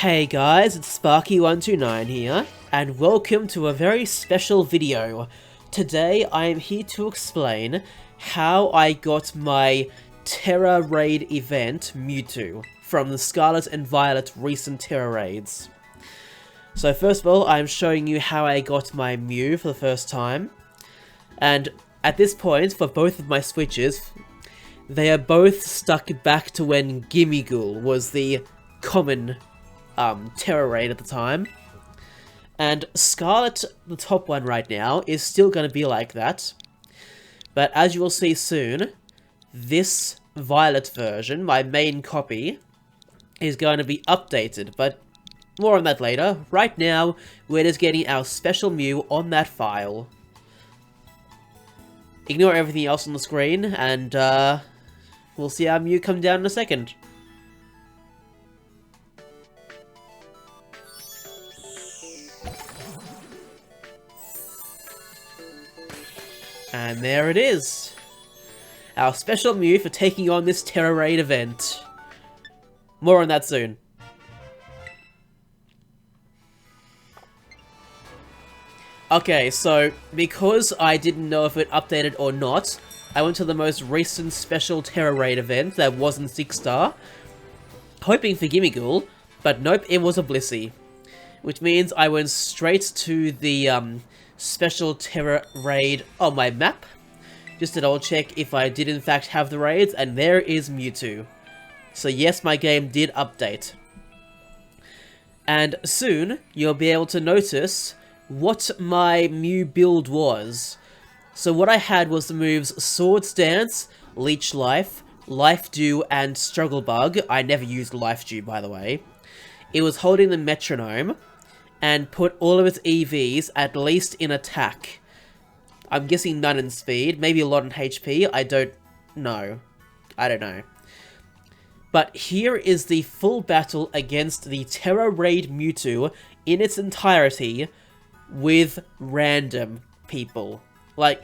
Hey guys, it's Sparky129 here, and welcome to a very special video. Today I am here to explain how I got my Terra Raid event Mewtwo from the Scarlet and Violet recent Terra Raids. So first of all, I'm showing you how I got my Mew for the first time, and at this point, for both of my switches, they are both stuck back to when Gimmighoul was the common Terra Raid at the time. And Scarlet, the top one right now, is still going to be like that. But as you will see soon, this Violet version, my main copy, is going to be updated. But more on that later. Right now, we're just getting our special Mew on that file. Ignore everything else on the screen, and we'll see our Mew come down in a second. And there it is. Our special Mew for taking on this Terra Raid event. More on that soon. Okay, so because I didn't know if it updated or not, I went to the most recent special Terra Raid event that wasn't 6-star, hoping for Gimmighoul, but nope, it was a Blissey. Which means I went straight to the special Terra Raid on my map, just to double check if I did in fact have the raids, and there is Mewtwo. So yes, my game did update. And soon, you'll be able to notice what my Mew build was. So what I had was the moves Swords Dance, Leech Life, Life Dew, and Struggle Bug. I never used Life Dew, by the way. It was holding the Metronome, and put all of its EVs at least in attack. I'm guessing none in speed, maybe a lot in HP, I don't know. But here is the full battle against the Terra Raid Mewtwo in its entirety with random people. Like,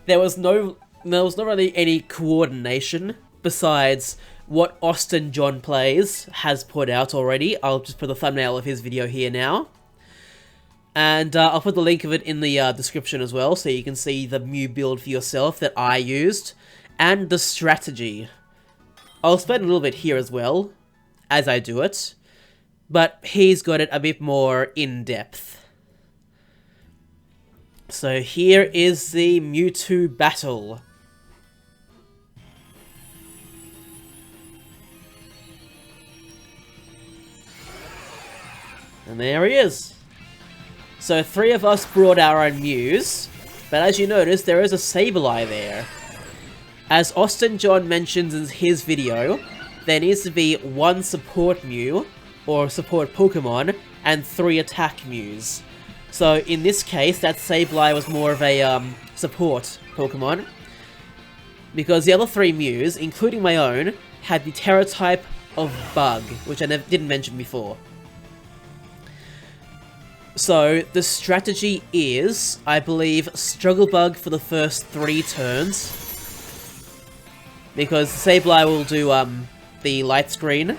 there was not really any coordination besides what Austin John Plays has put out already. I'll just put the thumbnail of his video here now. And I'll put the link of it in the description as well, so you can see the Mew build for yourself that I used, and the strategy. I'll spend a little bit here as well, as I do it, but he's got it a bit more in-depth. So here is the Mewtwo battle. And there he is. So 3 of us brought our own Mews, but as you notice, there is a Sableye there. As Austin John mentions in his video, there needs to be 1 support Mew, or support Pokemon, and 3 attack Mews. So in this case, that Sableye was more of a support Pokemon, because the other 3 Mews, including my own, had the Terra type of Bug, which I didn't mention before. So, the strategy is, I believe, Struggle Bug for the first 3 turns. Because Sableye will do, the light screen.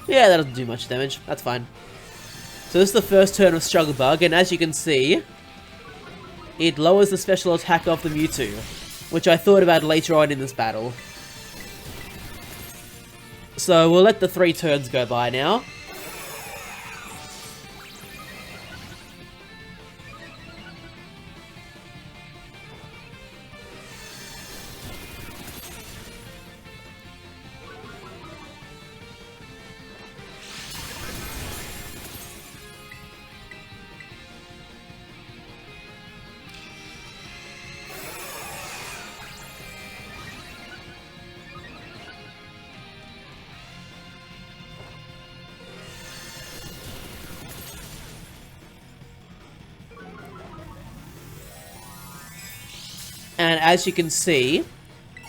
Yeah, that doesn't do much damage. That's fine. So this is the first turn of Struggle Bug, and as you can see, it lowers the special attack of the Mewtwo, which I thought about later on in this battle. So we'll let the 3 turns go by now. And as you can see,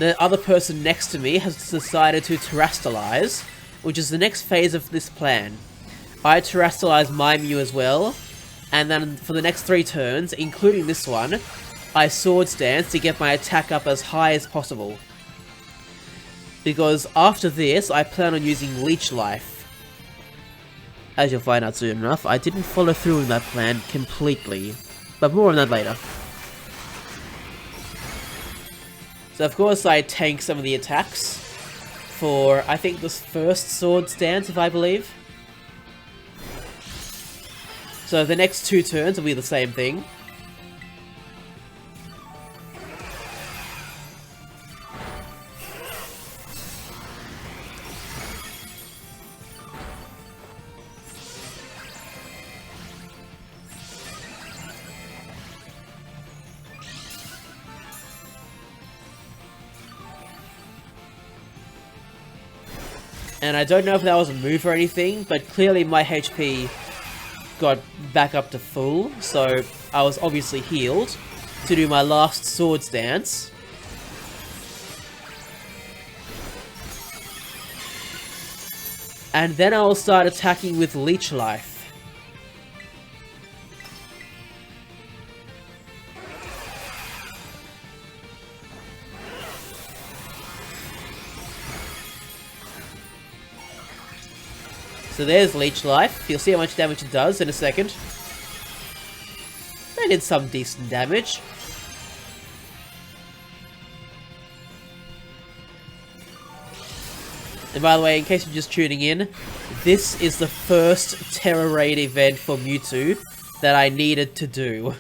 the other person next to me has decided to Terrastallize, which is the next phase of this plan. I Terrastallize my Mew as well, and then for the next 3 turns, including this one, I Swords Dance to get my attack up as high as possible. because after this, I plan on using Leech Life. As you'll find out soon enough, I didn't follow through on that plan completely, but more on that later. So of course I tank some of the attacks for, I think, this first sword stance, if I believe. So the next 2 turns will be the same thing. And I don't know if that was a move or anything, but clearly my HP got back up to full, so I was obviously healed to do my last sword stance. And then I will start attacking with Leech Life. So there's Leech Life. You'll see how much damage it does in a second. That did some decent damage. And by the way, in case you're just tuning in, this is the first Terra Raid event for Mewtwo that I needed to do.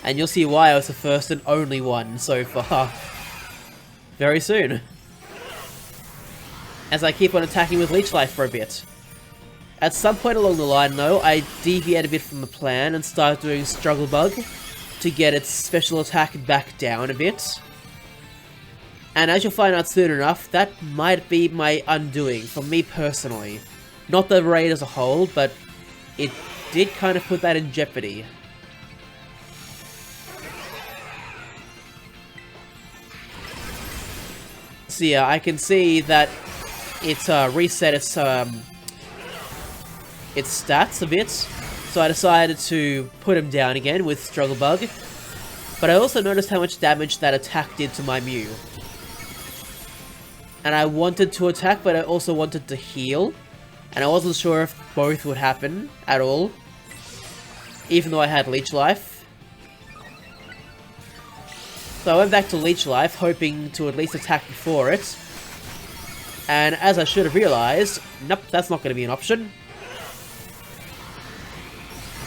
And you'll see why I was the first and only one so far. Very soon. As I keep on attacking with Leech Life for a bit. At some point along the line though, I deviate a bit from the plan and start doing Struggle Bug to get its special attack back down a bit. And as you'll find out soon enough, that might be my undoing, for me personally. Not the raid as a whole, but it did kind of put that in jeopardy. So yeah, I can see that it's reset its stats a bit, so I decided to put him down again with Struggle Bug. But I also noticed how much damage that attack did to my Mew. And I wanted to attack, but I also wanted to heal, and I wasn't sure if both would happen at all, even though I had Leech Life. So I went back to Leech Life, hoping to at least attack before it. And as I should have realized, nope, that's not going to be an option.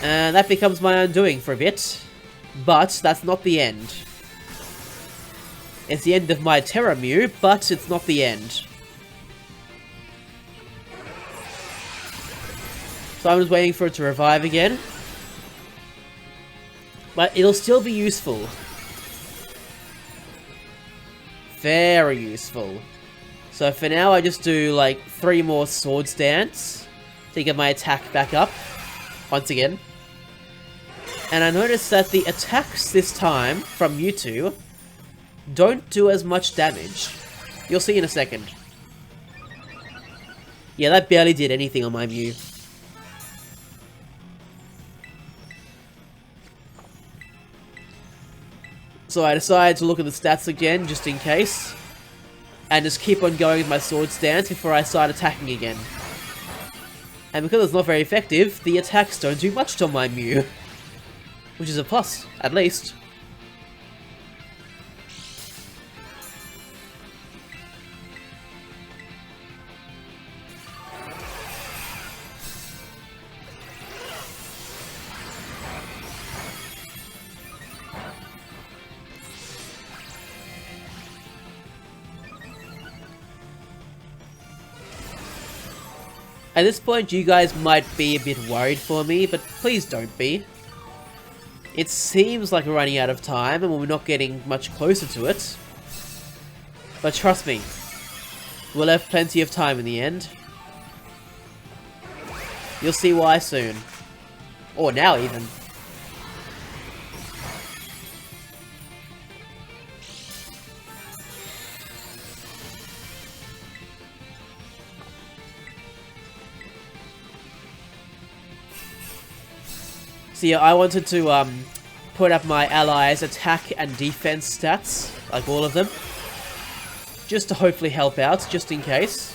And that becomes my undoing for a bit. But that's not the end. It's the end of my Terra Mew, but it's not the end. So I'm just waiting for it to revive again. But it'll still be useful. Very useful. So for now, I just do like 3 more Sword Stance to get my attack back up once again. And I noticed that the attacks this time from Mewtwo don't do as much damage. You'll see in a second. Yeah, that barely did anything on my Mew. So I decided to look at the stats again, just in case. And just keep on going with my Sword Stance before I start attacking again. And because it's not very effective, the attacks don't do much to my Mew. Which is a plus, at least. At this point, you guys might be a bit worried for me, but please don't be. It seems like we're running out of time, and we're not getting much closer to it. But trust me, we'll have plenty of time in the end. You'll see why soon. Or now, even. So yeah, I wanted to put up my allies' attack and defense stats, like all of them. just to hopefully help out, just in case.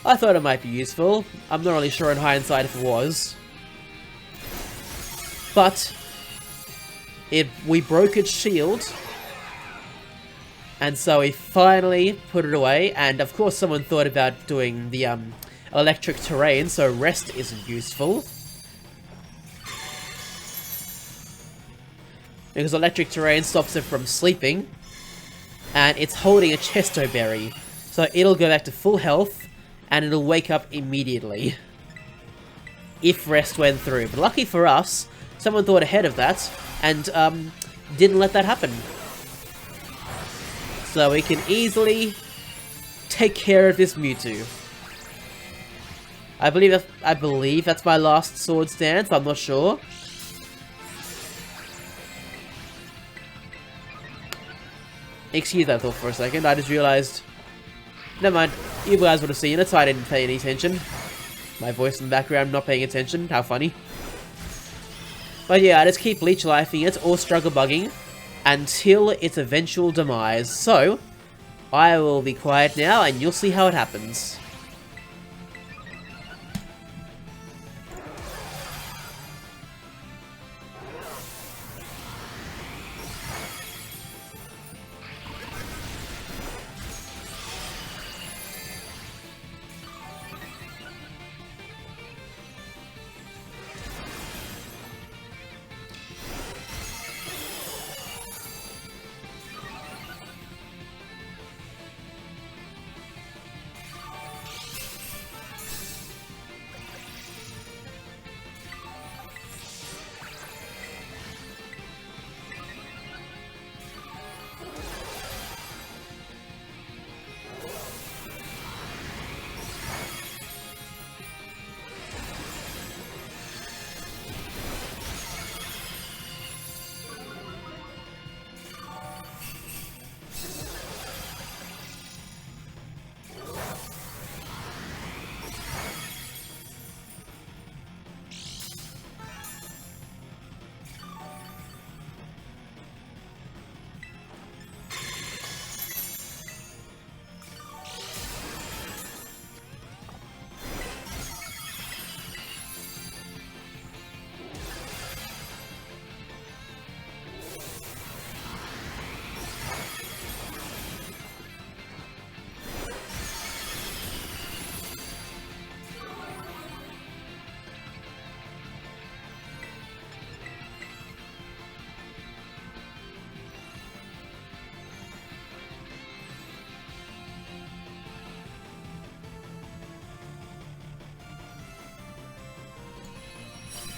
I thought it might be useful. I'm not really sure in hindsight if it was. But we broke its shield. And so we finally put it away. And of course someone thought about doing the electric terrain, so rest isn't useful. Because electric terrain stops it from sleeping. And it's holding a Chesto Berry. So it'll go back to full health. And it'll wake up immediately. If rest went through. But lucky for us, someone thought ahead of that. And didn't let that happen. So we can easily take care of this Mewtwo. I believe that's my last Swords Dance. I'm not sure. Excuse that thought for a second. I just realized. Never mind. You guys would have seen it, so I didn't pay any attention. My voice in the background not paying attention. How funny. But yeah, I just keep leech lifing it or struggle bugging until its eventual demise. So I will be quiet now, and you'll see how it happens.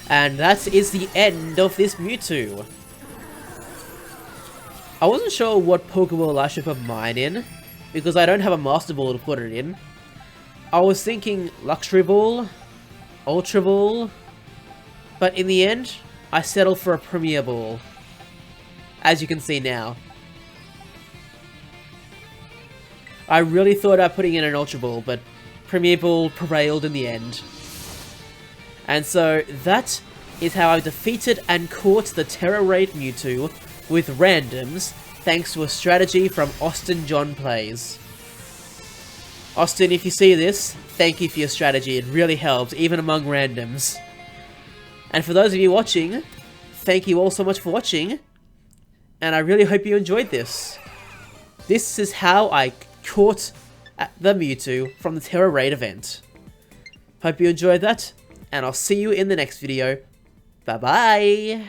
And that is the end of this Mewtwo. I wasn't sure what Pokeball I should put mine in, because I don't have a Master Ball to put it in. I was thinking Luxury Ball, Ultra Ball, but in the end, I settled for a Premier Ball. As you can see now. I really thought about putting in an Ultra Ball, but Premier Ball prevailed in the end. And so, that is how I defeated and caught the Terra Raid Mewtwo with randoms, thanks to a strategy from Austin John Plays. Austin, if you see this, thank you for your strategy, it really helped, even among randoms. And for those of you watching, thank you all so much for watching, and I really hope you enjoyed this. This is how I caught the Mewtwo from the Terra Raid event. Hope you enjoyed that. And I'll see you in the next video. Bye-bye!